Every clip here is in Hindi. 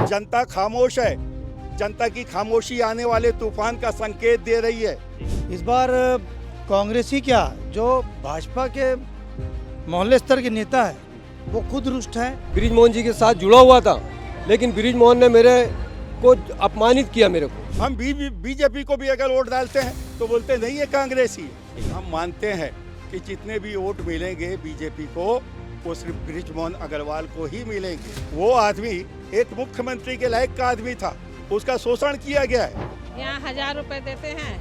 जनता खामोश है। जनता की खामोशी आने वाले तूफान का संकेत दे रही है। इस बार कांग्रेस ही क्या, जो भाजपा के मोहल्ले स्तर के नेता है वो खुद रुष्ट है। बृजमोहन जी के साथ जुड़ा हुआ था, लेकिन बृजमोहन ने मेरे को अपमानित किया मेरे को। हम बीजेपी को भी अगर वोट डालते हैं तो बोलते नहीं है कांग्रेस ही। हम मानते हैं कि जितने भी वोट मिलेंगे बीजेपी को वो सिर्फ बृजमोहन अग्रवाल को ही मिलेंगे। वो आदमी एक मुख्यमंत्री के लायक का आदमी था, उसका शोषण किया गया है। यहाँ 1000 रुपए देते हैं,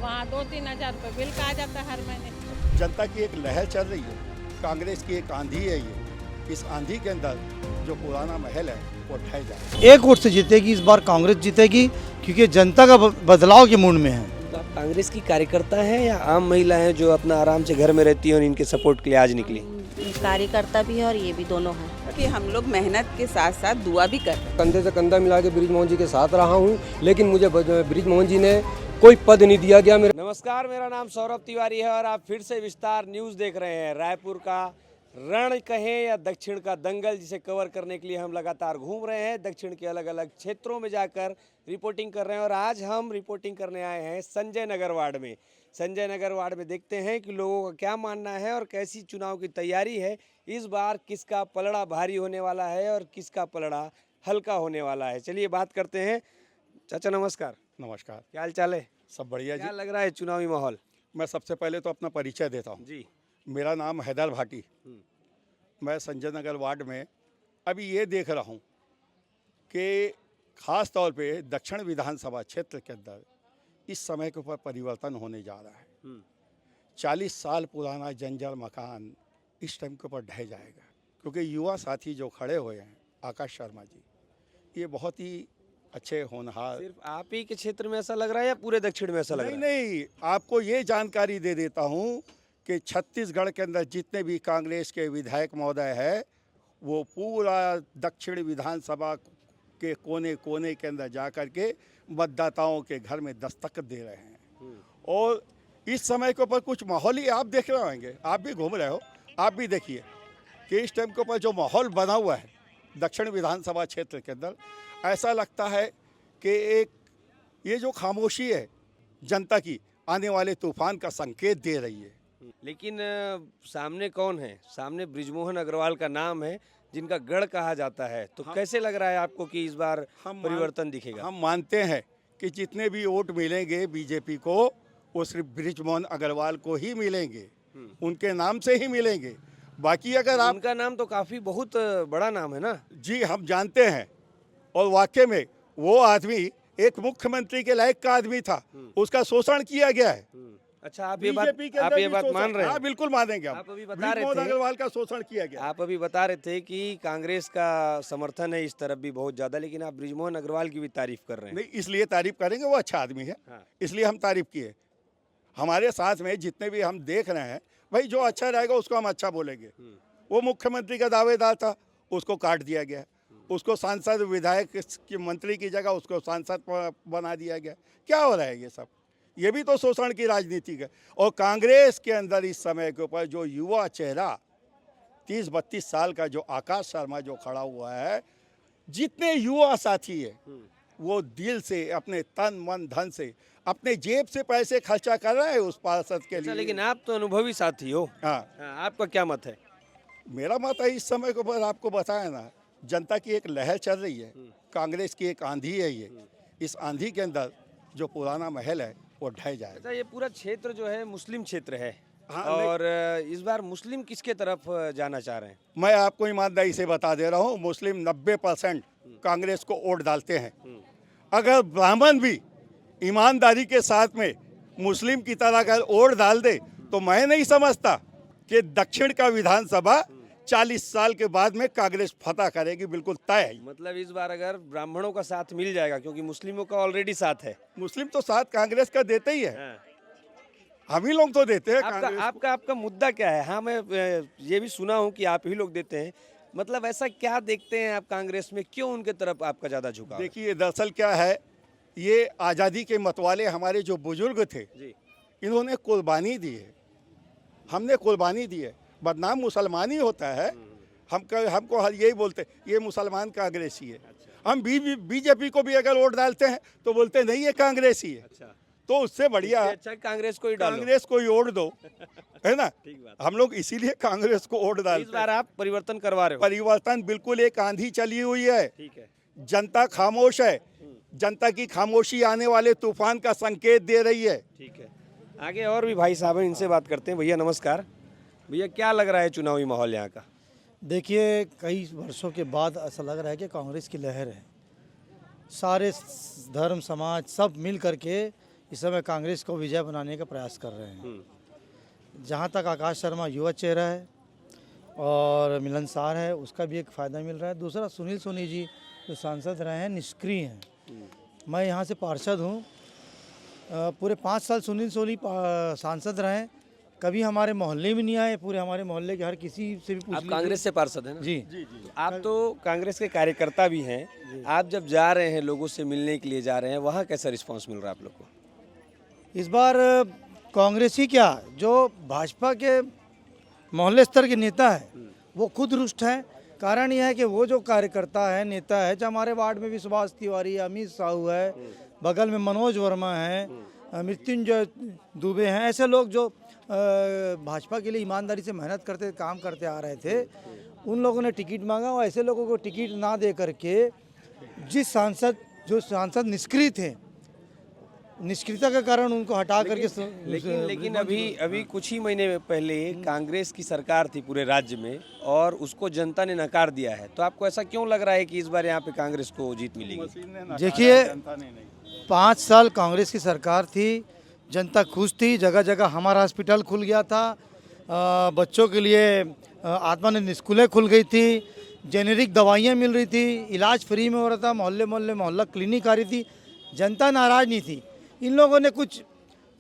वहाँ 2-3 हजार रुपए बिल का आ जाता है हर महीने। जनता की एक लहर चल रही है, कांग्रेस की एक आंधी है ये। इस आंधी के अंदर जो पुराना महल है वो ढह जाए। एक वोट से जीतेगी इस बार कांग्रेस जीतेगी, क्योंकि जनता का बदलाव के मूड में है। आप कांग्रेस की कार्यकर्ता हैं या आम महिला हैं जो अपना आराम से घर में रहती हैं और इनके सपोर्ट के लिए आज निकली? कार्यकर्ता भी है और ये भी दोनों हैं कि हम लोग मेहनत के साथ साथ दुआ भी कर रहे हैं। कंधे से कंधा मिला के बृजमोहन जी के साथ रहा हूँ, लेकिन मुझे बृजमोहन जी ने कोई पद नहीं दिया गया। मेरे नमस्कार, मेरा नाम सौरभ तिवारी है और आप फिर से विस्तार न्यूज़ देख रहे हैं। रायपुर का रण कहें या दक्षिण का दंगल, जिसे कवर करने के लिए हम लगातार घूम रहे हैं। दक्षिण के अलग अलग क्षेत्रों में जाकर रिपोर्टिंग कर रहे हैं और आज हम रिपोर्टिंग करने आए हैं संजय नगर वार्ड में। संजय नगर वार्ड में देखते हैं कि लोगों का क्या मानना है और कैसी चुनाव की तैयारी है। इस बार किसका पलड़ा भारी होने वाला है और किसका पलड़ा हल्का होने वाला है। चलिए बात करते हैं। चाचा नमस्कार। नमस्कार, क्या हाल चाल है? सब बढ़िया जी। क्या लग रहा है चुनावी माहौल? मैं सबसे पहले तो अपना परिचय देता हूँ जी। मेरा नाम हैदर भाटी। मैं संजय नगर वार्ड में अभी ये देख रहा हूँ कि ख़ास तौर पे दक्षिण विधानसभा क्षेत्र के अंदर इस समय के ऊपर परिवर्तन होने जा रहा है। 40 साल पुराना जंजर मकान इस टाइम के ऊपर ढह जाएगा, क्योंकि युवा साथी जो खड़े हुए हैं, आकाश शर्मा जी, ये बहुत ही अच्छे होनहार। सिर्फ आप ही के क्षेत्र में ऐसा लग रहा है या पूरे दक्षिण में ऐसा लग रहा है? नहीं, आपको ये जानकारी दे देता हूँ कि छत्तीसगढ़ के अंदर जितने भी कांग्रेस के विधायक महोदय है, वो पूरा दक्षिण विधानसभा के कोने कोने के अंदर जा कर के मतदाताओं के घर में दस्तक दे रहे हैं। और इस समय के ऊपर कुछ माहौल ही आप देख रहे होंगे, आप भी घूम रहे हो, आप भी देखिए कि इस टाइम के ऊपर जो माहौल बना हुआ है दक्षिण विधानसभा क्षेत्र के अंदर, ऐसा लगता है कि एक ये जो खामोशी है जनता की आने वाले तूफान का संकेत दे रही है। लेकिन सामने कौन है? सामने बृजमोहन अग्रवाल का नाम है, जिनका गढ़ कहा जाता है। तो कैसे लग रहा है आपको कि इस बार परिवर्तन दिखेगा? हम मानते हैं कि जितने भी वोट मिलेंगे बीजेपी को वो सिर्फ बृजमोहन अग्रवाल को ही मिलेंगे, उनके नाम से ही मिलेंगे। बाकी अगर आप, उनका नाम तो काफी बहुत बड़ा नाम है ना जी, हम जानते हैं। और वाकई में वो आदमी एक मुख्यमंत्री के लायक का आदमी था, उसका शोषण किया गया है। अच्छा, आप ये बात मान रहे हैं? हाँ, बिल्कुल मानेंगे। आप अभी बता रहे थे अग्रवाल का शोषण किया गया। आप अभी बता रहे थे कि कांग्रेस का समर्थन है इस तरफ भी बहुत ज्यादा, लेकिन आप बृजमोहन अग्रवाल की भी तारीफ कर रहे हैं। नहीं, इसलिए तारीफ करेंगे, वो अच्छा आदमी है। हाँ। इसलिए हम तारीफ किए। हमारे साथ में जितने भी हम देख रहे हैं, भाई जो अच्छा रहेगा उसको हम अच्छा बोलेंगे। वो मुख्यमंत्री का दावेदार था, उसको काट दिया गया। उसको सांसद विधायक की मंत्री की जगह उसको सांसद बना दिया गया। क्या हो रहा है ये सब? ये भी तो शोषण की राजनीति है। और कांग्रेस के अंदर इस समय के ऊपर जो युवा चेहरा 30-32 साल का जो आकाश शर्मा जो खड़ा हुआ है, जितने युवा साथी है वो दिल से, अपने तन मन धन से, अपने जेब से पैसे खर्चा कर रहे हैं उस पार्षद के लिए। लेकिन आप तो अनुभवी साथी हो। हाँ, आपका क्या मत है? मेरा मत है इस समय के ऊपर आपको बताया ना, जनता की एक लहर चल रही है, कांग्रेस की एक आंधी है ये। इस आंधी के अंदर जो पुराना महल है वो ढह जाएगा। अच्छा, ये पूरा क्षेत्र जो है मुस्लिम क्षेत्र है। हाँ, और इस बार मुस्लिम किसके तरफ जाना चाह रहे हैं? मैं आपको ईमानदारी से बता दे रहा हूँ, मुस्लिम 90% कांग्रेस को वोट डालते हैं। अगर ब्राह्मण भी ईमानदारी के साथ में मुस्लिम की तरह अगर वोट डाल दे तो मैं नहीं समझता कि दक्षिण का विधानसभा 40 साल के बाद में कांग्रेस फतह करेगी, बिल्कुल तय है। मतलब इस बार अगर ब्राह्मणों का साथ मिल जाएगा, क्योंकि मुस्लिमों का ऑलरेडी साथ है। मुस्लिम तो साथ कांग्रेस का देते ही है। हम ही लोग तो देते हैं। आपका मुद्दा क्या है? हाँ, मैं ये भी सुना हूँ कि आप ही लोग देते हैं। मतलब ऐसा क्या देखते हैं आप कांग्रेस में, क्यों उनके तरफ आपका ज्यादा झुकाव? देखिए, दरअसल क्या है, ये आज़ादी के मतवाले हमारे जो बुजुर्ग थे जी, इन्होंने कुर्बानी दी है, हमने कुर्बानी दी है। बदनाम मुसलमान ही होता है। हमको यही बोलते ये मुसलमान कांग्रेसी है। हम बीजेपी को भी अगर वोट डालते हैं तो बोलते नहीं ये कांग्रेस ही है। अच्छा, तो उससे बढ़िया अच्छा कांग्रेस को ही डालो। कांग्रेस को ही वोट दो, है ना। ठीक बात। हम लोग इसीलिए कांग्रेस को वोट इस डालते हैं। बार आप परिवर्तन करवा रहे हो। परिवर्तन बिल्कुल एक आंधी चली हुई है, ठीक है। जनता खामोश है। जनता की खामोशी आने वाले तूफान का संकेत दे रही है। ठीक है, आगे और भी भाई साहब हैं, इनसे बात करते हैं। भैया नमस्कार। भैया क्या लग रहा है चुनावी माहौल यहाँ का? देखिए, कई वर्षों के बाद ऐसा लग रहा है कि कांग्रेस की लहर है। सारे धर्म समाज सब मिल करके इस समय कांग्रेस को विजय बनाने का प्रयास कर रहे हैं। जहाँ तक आकाश शर्मा युवा चेहरा है और मिलनसार है, उसका भी एक फ़ायदा मिल रहा है। दूसरा, सुनील सोनी जी जो सांसद रहे हैं निष्क्रिय हैं। मैं यहाँ से पार्षद हूँ, पूरे 5 साल सुनील सोनी सांसद रहे, कभी हमारे मोहल्ले में नहीं आए। पूरे हमारे मोहल्ले के हर किसी से भी पूछ आप लीजिए। कांग्रेस से पार्षद हैं ना? जी। आप तो कांग्रेस के कार्यकर्ता भी हैं। आप जब जा रहे हैं, लोगों से मिलने के लिए जा रहे हैं, वहाँ कैसा रिस्पांस मिल रहा है आप लोग को? इस बार कांग्रेस ही क्या, जो भाजपा के मोहल्ले स्तर के नेता है वो खुद रुष्ट है। कारण यह है कि वो जो कार्यकर्ता है, नेता है, जो हमारे वार्ड में भी सुभाष तिवारी, अमित साहू है, बगल में मनोज वर्मा है, मृत्युंजय दुबे हैं, ऐसे लोग जो भाजपा के लिए ईमानदारी से मेहनत करते काम करते आ रहे थे, उन लोगों ने टिकट मांगा और ऐसे लोगों को टिकट ना दे करके जो सांसद निष्क्रिय थे, निष्क्रियता के कारण उनको हटा करके लेकिन अभी कुछ ही महीने पहले कांग्रेस की सरकार थी पूरे राज्य में और उसको जनता ने नकार दिया है। तो आपको ऐसा क्यों लग रहा है कि इस बार यहाँ पे कांग्रेस को जीत मिलेगी? देखिए, 5 साल कांग्रेस की सरकार थी, जनता खुश थी, जगह जगह हमारा हॉस्पिटल खुल गया था, बच्चों के लिए आत्मानंद स्कूलें खुल गई थी, जेनेरिक दवाइयाँ मिल रही थी, इलाज फ्री में हो रहा था, मोहल्ले मोहल्ले मोहल्ला क्लिनिक आ रही थी, जनता नाराज़ नहीं थी। इन लोगों ने कुछ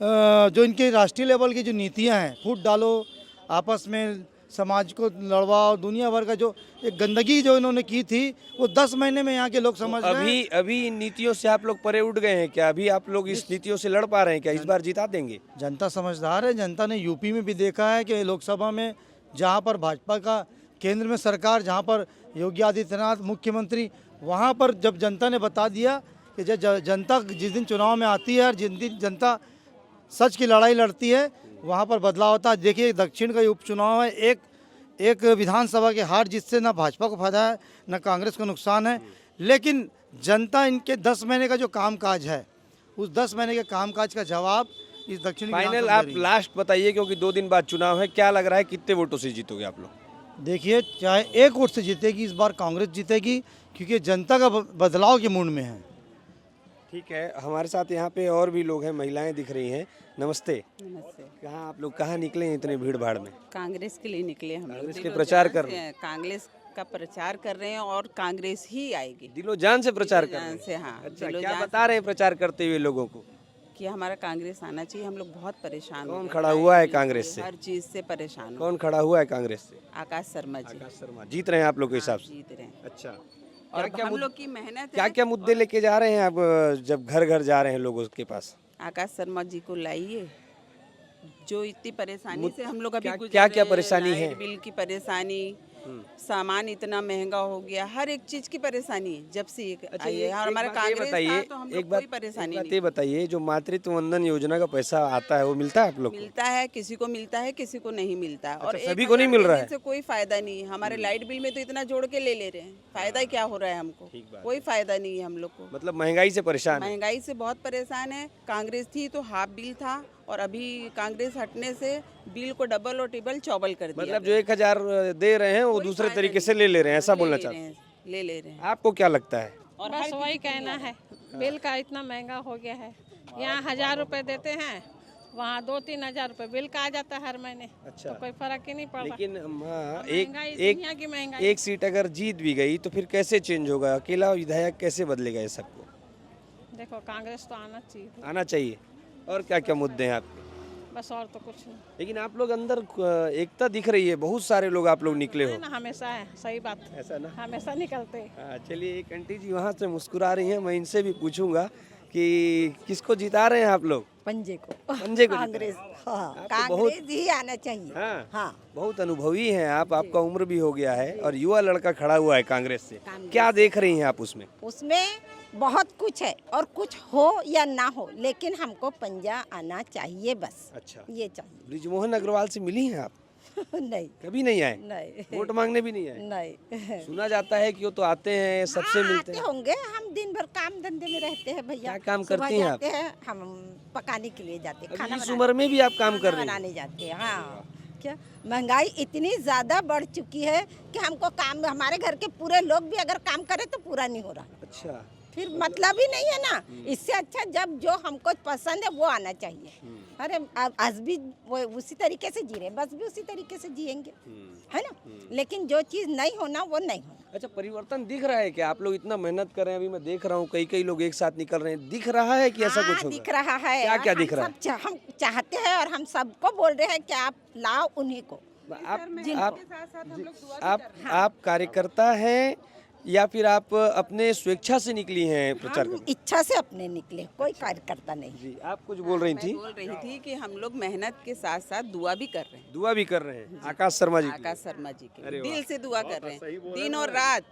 जो इनके राष्ट्रीय लेवल की जो नीतियां हैं, फूट डालो, आपस में समाज को लड़वाओ, दुनिया भर का जो एक गंदगी जो इन्होंने की थी, वो 10 महीने में यहाँ के लोग समझ रहे हैं। अभी इन नीतियों से आप लोग परे उठ गए हैं क्या? अभी आप लोग इस नीतियों से लड़ पा रहे हैं क्या? इस बार जिता देंगे? जनता समझदार है। जनता ने यूपी में भी देखा है कि लोकसभा में जहाँ पर भाजपा का केंद्र में सरकार, जहाँ पर योगी आदित्यनाथ मुख्यमंत्री, वहाँ पर जब जनता ने बता दिया कि जनता जिस दिन चुनाव में आती है और जिस दिन जनता सच की लड़ाई लड़ती है, वहाँ पर बदलाव होता है। देखिए, दक्षिण का उपचुनाव है, एक विधानसभा के हार जिससे ना भाजपा को फायदा है ना कांग्रेस को नुकसान है, लेकिन जनता इनके 10 महीने का जो कामकाज है, उस 10 महीने के कामकाज का जवाब इस दक्षिण फाइनल आप लास्ट बताइए, क्योंकि 2 दिन बाद चुनाव है, क्या लग रहा है कितने वोटों से जीतोगे आप लोग? देखिए, चाहे 1 वोट से जीतेगी इस बार कांग्रेस जीतेगी, क्योंकि जनता का बदलाव के मूड में है। ठीक है, हमारे साथ यहाँ पे और भी लोग हैं, महिलाएं दिख रही हैं। नमस्ते। नमस्ते। कहाँ आप लोग कहाँ निकले हैं इतने भीड़ भाड़ में? कांग्रेस के लिए निकले हम लोग। कांग्रेस के दिलो प्रचार जान कर से रहे हैं। कांग्रेस का प्रचार कर रहे हैं और कांग्रेस ही आएगी। दिलो जान से प्रचार कर रहे जान हैं? से, हाँ। अच्छा, दिलो क्या जान बता रहे हैं प्रचार करते हुए लोगों को? कि हमारा कांग्रेस आना चाहिए। हम लोग बहुत परेशान हो कौन गए। खड़ा हुआ है कांग्रेस से? हर चीज से परेशान हो। कौन खड़ा हुआ है कांग्रेस से? आकाश शर्मा जी आकाश शर्मा जीत रहे हैं आप लोग के हिसाब से? जीत रहे हैं। अच्छा, और क्या हम लोग की मेहनत क्या है। क्या मुद्दे लेके जा रहे हैं आप जब घर घर जा रहे हैं लोगों के पास? आकाश शर्मा जी को लाइए, जो इतनी परेशानी से हम लोग अभी गुजर क्या रहे हैं, परेशानी है? लाइट बिल की परेशानी, सामान इतना महंगा हो गया, हर एक चीज की परेशानी है जब से आई है। और हमारा कांग्रेस था तो हम लोग कोई परेशानी नहीं। ये बताइए, जो मातृत्व वंदन योजना का पैसा आता है वो मिलता है आप लोग को? मिलता है, किसी को मिलता है, किसी को नहीं मिलता। और सभी को नहीं मिल रहा है? से कोई फायदा नहीं है। हमारे लाइट बिल में तो इतना जोड़ के ले रहे हैं, फायदा क्या हो रहा है हमको? कोई फायदा नहीं है हम लोग को। मतलब महंगाई से परेशान है? महंगाई से बहुत परेशान है। कांग्रेस थी तो हाफ बिल था और अभी कांग्रेस हटने से बिल को डबल और ट्रिपल चौबल कर दिया। मतलब जो 1000 दे रहे हैं वो कोई दूसरे फायदा तरीके नहीं। से ले रहे हैं, ऐसा बोलना ले चाहते रहे हैं? हैं, ले रहे हैं। आपको क्या लगता है? और बस वही कहना है, बिल का इतना महंगा हो गया है। यहाँ 1000 रुपए देते हैं, वहाँ 2-3 हजार रुपए बिल का आ जाता है हर महीने। अच्छा। तो कोई फर्क ही नहीं पड़ रहा। लेकिन महंगाई दुनिया की महंगाई। एक सीट अगर जीत भी गई तो फिर कैसे चेंज होगा? अकेला विधायक कैसे बदलेगा ये सबको? देखो, कांग्रेस तो आना चाहिए, आना चाहिए। और क्या क्या मुद्दे हैं आपके? बस और तो कुछ नहीं लेकिन आप लोग अंदर एकता दिख रही है, बहुत सारे लोग आप लोग निकले हो। है ना, हमेशा है। सही बात, ऐसा ना? हमेशा निकलते हैं। हाँ, चलिए, एक आंटी जी वहाँ से मुस्कुरा रही हैं, मैं इनसे भी पूछूंगा कि किसको जिता रहे हैं आप लोग? पंजे को पंजे को कांग्रेस, हाँ आप तो बहुत- कांग्रेस ही आना चाहिए। हाँ हाँ बहुत अनुभवी हैं आप, आपका उम्र भी हो गया है और युवा लड़का खड़ा हुआ है कांग्रेस से, क्या देख रही हैं आप उसमें? उसमें बहुत कुछ है और कुछ हो या ना हो, लेकिन हमको पंजा आना चाहिए बस, अच्छा, ये चाहिए। ब्रिजमोहन अग्रवाल से मिली हैं आप? नहीं कभी नहीं आए? नहीं वोट मांगने भी नहीं आए? नहीं सुना जाता है कि वो तो आते हैं, सबसे हाँ, मिलते आते हैं। होंगे, हम दिन भर काम धंधे में रहते हैं भैया। क्या काम सुबह करती हैं आप? जाते हैं, हम पकाने के लिए जाते हैं, अभी इस बनाने- उम्र में भी आप काम कर रही हैं? बनाने जाते हैं। हाँ, क्या महंगाई इतनी ज्यादा बढ़ चुकी है कि हमको काम, हमारे घर के पूरे लोग भी अगर काम करें तो पूरा नहीं हो रहा, अच्छा, फिर मतलब ही नहीं है ना। इससे अच्छा जब जो हमको पसंद है वो आना चाहिए। अरे आज भी वो उसी तरीके से जी रहे, बस भी उसी तरीके से जिएंगे, है ना। लेकिन जो चीज़ नहीं होना वो नहीं होना। अच्छा, परिवर्तन दिख रहा है क्या? आप लोग इतना मेहनत कर रहे हैं, अभी मैं देख रहा हूँ कई लोग एक साथ निकल रहे हैं, दिख रहा है कि ऐसा हाँ, कुछ होगा? दिख रहा है। क्या क्या हम दिख रहा है? सब हम चाहते हैं और हम सबको बोल रहे हैं कि आप लाओ उन्हीं को। आप कार्यकर्ता हैं या फिर आप अपने स्वेच्छा से निकली हैं प्रचार हम करने? इच्छा से अपने निकले, कोई कार्यकर्ता नहीं। जी, आप कुछ बोल रही थी? मैं बोल रही थी कि हम लोग मेहनत के साथ साथ दुआ भी कर रहे हैं। दुआ भी कर रहे हैं आकाश शर्मा जी के लिए। आकाश शर्मा जी के अरे लिए वाह। दिल से दुआ कर रहे हैं,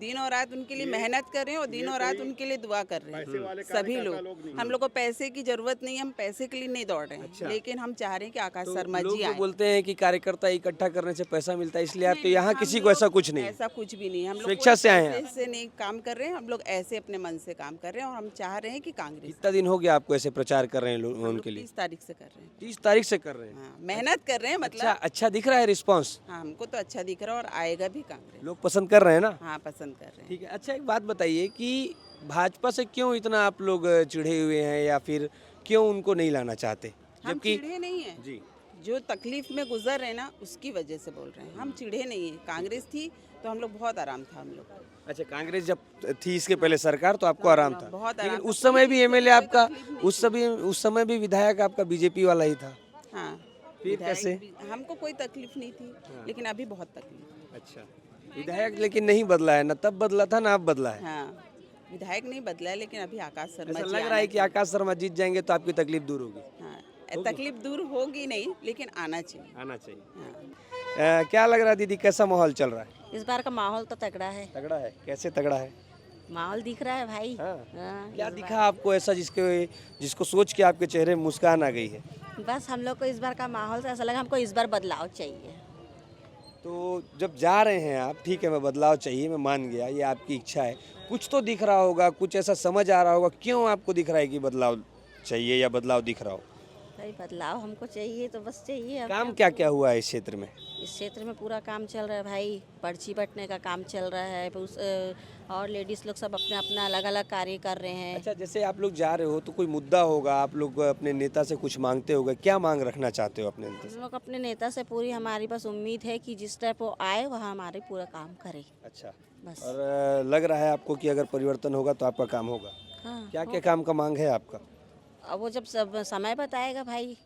दिन और रात उनके लिए मेहनत कर रहे हैं और दिन और रात उनके लिए दुआ कर रहे हैं सभी लोग। हम लोग को पैसे की जरूरत नहीं है, हम पैसे के लिए नहीं दौड़ रहे हैं, लेकिन हम चाह रहे हैं कि आकाश शर्मा लोग जी तो आए। बोलते हैं कि कार्यकर्ता इकट्ठा करने से पैसा मिलता है, इसलिए आप तो यहाँ किसी को ऐसा कुछ नहीं? ऐसा कुछ भी नहीं, हम लोग स्वेच्छा कोई से आए हैं पैसे से नहीं काम कर रहे हैं, हम लोग ऐसे अपने मन से काम कर रहे हैं और हम चाह रहे हैं कि कांग्रेस कितना दिन हो गया आपको ऐसे प्रचार कर रहे हैं लोग उनके लिए? 30 तारीख से कर रहे हैं। 30 तारीख से कर रहे हैं। हाँ, मेहनत कर रहे हैं अच्छा, मतलब। अच्छा दिख रहा है रिस्पांस? हाँ, हमको तो अच्छा दिख रहा है और आएगा भी कांग्रेस। लोग पसंद कर रहे हैं ना? हाँ, पसंद कर रहे हैं। ठीक है। अच्छा, एक बात बताइए कि भाजपा से क्यों इतना आप लोग चिढ़े हुए हैं या फिर क्यों उनको नहीं लाना चाहते? हम जबकि चिढ़े नहीं है, जी, जो तकलीफ में गुजर रहे हैं ना उसकी वजह से बोल रहे हैं, हम चिढ़े नहीं है। कांग्रेस थी तो हम लोग बहुत आराम था हम लोग को। अच्छा, कांग्रेस जब थी इसके पहले सरकार तो आपको आराम था, बहुत आराम लेकिन था। उस समय भी एमएलए आपका, तकलीफ नहीं उस समय भी विधायक आपका बीजेपी वाला ही था। हाँ, फिर विधायक कैसे? भी- हमको कोई तकलीफ नहीं थी, लेकिन अभी बहुत तकलीफ अच्छा, विधायक लेकिन नहीं बदला है ना, तब बदला था ना अब बदला है? है। हाँ, विधायक नहीं बदला है, लेकिन अभी आकाश शर्मा ऐसा जी लग रहा है कि आकाश शर्मा जीत जाएंगे तो आपकी तकलीफ दूर होगी? हाँ, तकलीफ दूर होगी नहीं, लेकिन आना चाहिए। आना चाहिए। हाँ। क्या लग रहा है दीदी, कैसा माहौल चल रहा है? इस बार का माहौल तो तगड़ा है, तगड़ा है? कैसे तगड़ा है? माहौल दिख रहा है भाई। हाँ। हाँ, क्या इस दिखा आपको ऐसा जिसको सोच के आपके चेहरे में मुस्कान आ गई है? बस हम लोग को इस बार का माहौल से ऐसा लगा हमको इस बार बदलाव चाहिए। तो जब जा रहे हैं आप, ठीक है, मैं बदलाव चाहिए, मैं मान गया, ये आपकी इच्छा है, कुछ तो दिख रहा होगा, कुछ ऐसा समझ आ रहा होगा, क्यों आपको दिख रहा है कि बदलाव चाहिए या बदलाव दिख रहा हो? भाई बदलाव हमको चाहिए तो बस चाहिए। अब काम क्या क्या हुआ है इस क्षेत्र में? इस क्षेत्र में पूरा काम चल रहा है भाई, पर्ची बंटने का काम चल रहा है, और लेडीज़ लोग सब अपना अपना अलग अलग कार्य कर रहे हैं। अच्छा, जैसे आप लोग जा रहे हो तो कोई मुद्दा होगा, आप लोग अपने नेता से कुछ मांगते होगा, क्या मांग रखना चाहते हो अपने नेता से? हम लोग अपने नेता से पूरी हमारी बस उम्मीद है कि जिस टाइप वो आए वह हमारे पूरा काम करे अच्छा, बस। और लग रहा है आपको कि अगर परिवर्तन होगा तो आपका काम होगा? हाँ, क्या क्या काम का मांग है आपका? अब वो जब सब समय बताएगा भाई,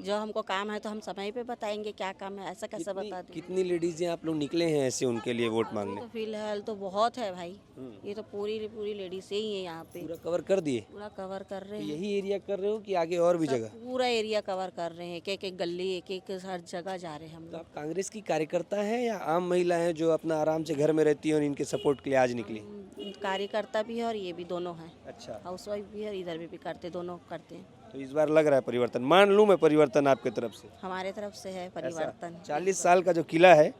जो हमको काम है तो हम समय पे बताएंगे क्या काम है, ऐसा कैसे बता दूँ। कितनी लेडीज आप लोग निकले हैं ऐसे उनके लिए वोट मांगने? तो फिलहाल तो बहुत है भाई, ये तो पूरी लेडीज ही है यहाँ पे, पूरा कवर कर दिए? पूरा कवर कर रहे हैं। यही एरिया कर रहे हो कि आगे और भी सब जगह? पूरा एरिया कवर कर रहे हैं, एक एक गली एक एक हर जगह जा रहे हैं हम तो लोग। आप कांग्रेस की कार्यकर्ता हैं या आम महिला हैं जो अपना आराम से घर में रहती हैं और इनके सपोर्ट के लिए आज निकली? कार्यकर्ता भी है और ये भी दोनों हैं, अच्छा, हाउसवाइफ भी है, इधर भी करते, दोनों करते हैं। तो इस बार लग रहा है परिवर्तन, मान लूं मैं परिवर्तन आपके तरफ से? हमारे तरफ से है परिवर्तन, 40 साल का जो किला है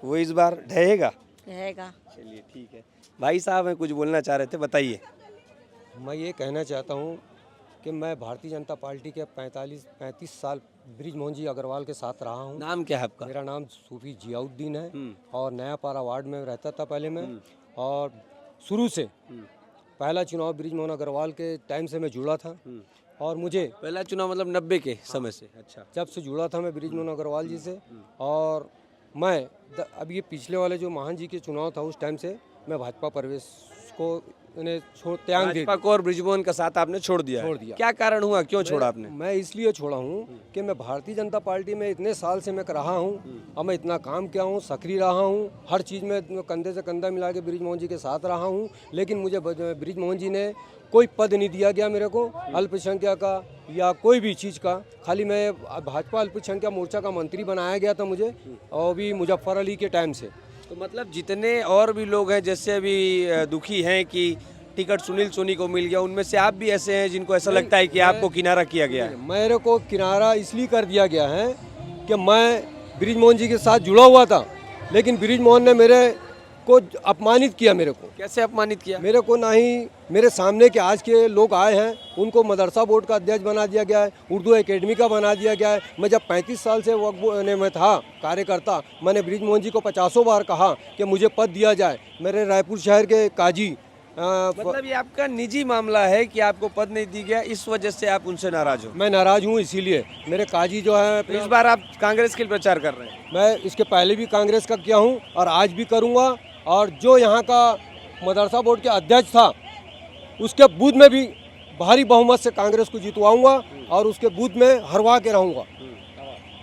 वो इस बार ढहेगा? रहेगा। चलिए ठीक है। भाई साहब हैं, कुछ बोलना चाह रहे थे, बताइए। मैं ये कहना चाहता हूँ कि मैं भारतीय जनता पार्टी के 35 साल ब्रिजमोहन जी अग्रवाल के साथ रहा हूँ। नाम क्या है आपका? मेरा नाम सूफी जियाउद्दीन है और नया पारा वार्ड में रहता था पहले मैं, और शुरू से पहला चुनाव ब्रिजमोहन अग्रवाल के टाइम से मैं जुड़ा था और मुझे पहला चुनाव मतलब 90 के समय से? अच्छा, जब से जुड़ा था मैं ब्रिजमोहन अग्रवाल जी से, और मैं अब ये पिछले वाले जो महान जी के चुनाव था उस टाइम से मैं भाजपा प्रवेश को उन्हें त्याग दे भाजपा को और बृजमोहन का साथ आपने छोड़ दिया है। छोड़ दिया। क्या कारण हुआ, क्यों छोड़ा आपने? मैं इसलिए छोड़ा हूँ कि मैं भारतीय जनता पार्टी में इतने साल से मैं रहा हूँ और मैं इतना काम किया हूँ, सक्रिय रहा हूँ, हर चीज़ में कंधे से कंधा मिला के बृजमोहन जी के साथ रहा हूँ। लेकिन मुझे बृजमोहन जी ने कोई पद नहीं दिया गया मेरे को, अल्पसंख्यक का या कोई भी चीज़ का। खाली मैं भाजपा अल्पसंख्यक मोर्चा का मंत्री बनाया गया था मुझे, और भी मुजफ्फर अली के टाइम से। तो मतलब जितने और भी लोग हैं जैसे अभी दुखी हैं कि टिकट सुनील सोनी को मिल गया, उनमें से आप भी ऐसे हैं जिनको ऐसा लगता है कि आपको किनारा किया गया है? मेरे को किनारा इसलिए कर दिया गया है कि मैं बृजमोहन जी के साथ जुड़ा हुआ था, लेकिन बृजमोहन ने मेरे को अपमानित किया। मेरे को कैसे अपमानित किया? मेरे को ना ही मेरे सामने के आज के लोग आए हैं उनको मदरसा बोर्ड का अध्यक्ष बना दिया गया है, उर्दू एकेडमी का बना दिया गया है। मैं जब 35 साल से वक्त में था कार्यकर्ता, मैंने बृजमोहन जी को 50 बार कहा कि मुझे पद दिया जाए। मेरे रायपुर शहर के काजी मतलब ये आपका निजी मामला है कि आपको पद नहीं दी गया, इस वजह से आप उनसे नाराज हो? मैं नाराज हूँ, इसीलिए मेरे काजी जो है। तो इस बार आप कांग्रेस के लिए प्रचार कर रहे हैं? मैं इसके पहले भी कांग्रेस का किया हूँ और आज भी करूँगा। और जो यहाँ का मदरसा बोर्ड के अध्यक्ष था उसके बूथ में भी भारी बहुमत से कांग्रेस को जितवाऊंगा और उसके बूथ में हरवा के रहूँगा।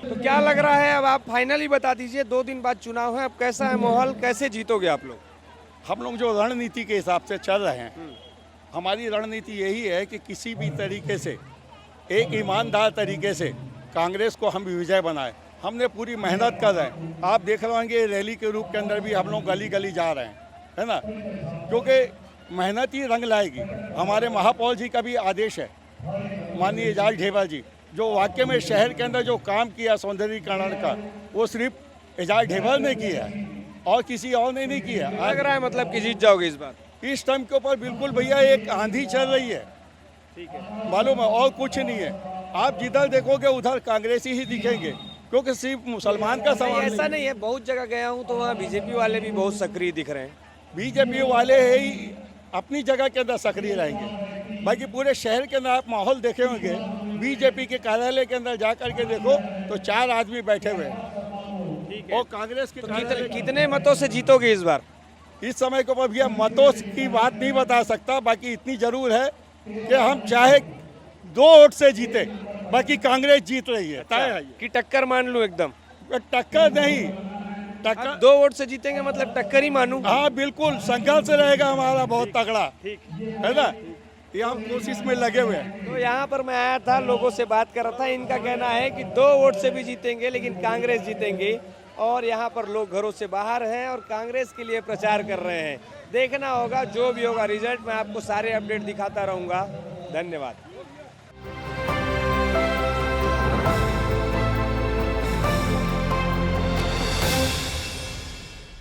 तो क्या लग रहा है, अब आप फाइनली बता दीजिए, 2 दिन बाद चुनाव है, अब कैसा है माहौल, कैसे जीतोगे आप लोग? हम लोग जो रणनीति के हिसाब से चल रहे हैं, हमारी रणनीति यही है कि किसी भी तरीके से एक ईमानदार तरीके से कांग्रेस को हम विजय बनाए। हमने पूरी मेहनत कर रहे हैं। आप देख रहे होंगे रैली के रूप के अंदर भी हम लोग गली गली जा रहे हैं, है ना, क्योंकि मेहनत ही रंग लाएगी। हमारे महापौर जी का भी आदेश है, माननीय एजाज ढेबर जी, जो वाकई में शहर के अंदर जो काम किया सौंदर्यीकरण का, वो सिर्फ एजाज ढेबर ने किया है और किसी और ने नहीं किया। लग रहा है मतलब कि जीत जाओगे इस बार? इस टाइम के ऊपर बिल्कुल भैया एक आंधी चल रही है, ठीक है, मालूम है, और कुछ नहीं है। आप जिधर देखोगे उधर कांग्रेसी ही दिखेंगे, क्योंकि सिर्फ मुसलमान का सवाल नहीं। ऐसा नहीं है, बहुत जगह गया हूँ तो वहाँ बीजेपी वाले भी बहुत सक्रिय दिख रहे हैं। बीजेपी वाले ही अपनी जगह के अंदर सक्रिय रहेंगे, बाकी पूरे शहर के अंदर आप माहौल देखे होंगे, बीजेपी के कार्यालय के अंदर जा करके देखो तो 4 आदमी बैठे हुए हैं और कांग्रेस के तो कितने मतों से जीतोगे इस बार? इस समय को पर भैया मतों की बात नहीं बता सकता, बाकी इतनी जरूर है कि हम चाहे 2 वोट से जीते, बाकी कांग्रेस जीत रही है। कि टक्कर मान लूं एकदम? टक्कर नहीं, टक्कर 2 वोट से जीतेंगे मतलब टक्कर ही मानूं? हाँ बिल्कुल, संघर्ष रहेगा हमारा बहुत तगड़ा, है ना, ये हम कोशिश में लगे हुए हैं। तो यहाँ पर मैं आया था, लोगों से बात कर रहा था, इनका कहना है कि 2 वोट से भी जीतेंगे लेकिन कांग्रेस जीतेंगे, और यहाँ पर लोग घरों से बाहर हैं और कांग्रेस के लिए प्रचार कर रहे हैं। देखना होगा, जो भी होगा रिजल्ट, मैं आपको सारे अपडेट दिखाता रहूँगा। धन्यवाद।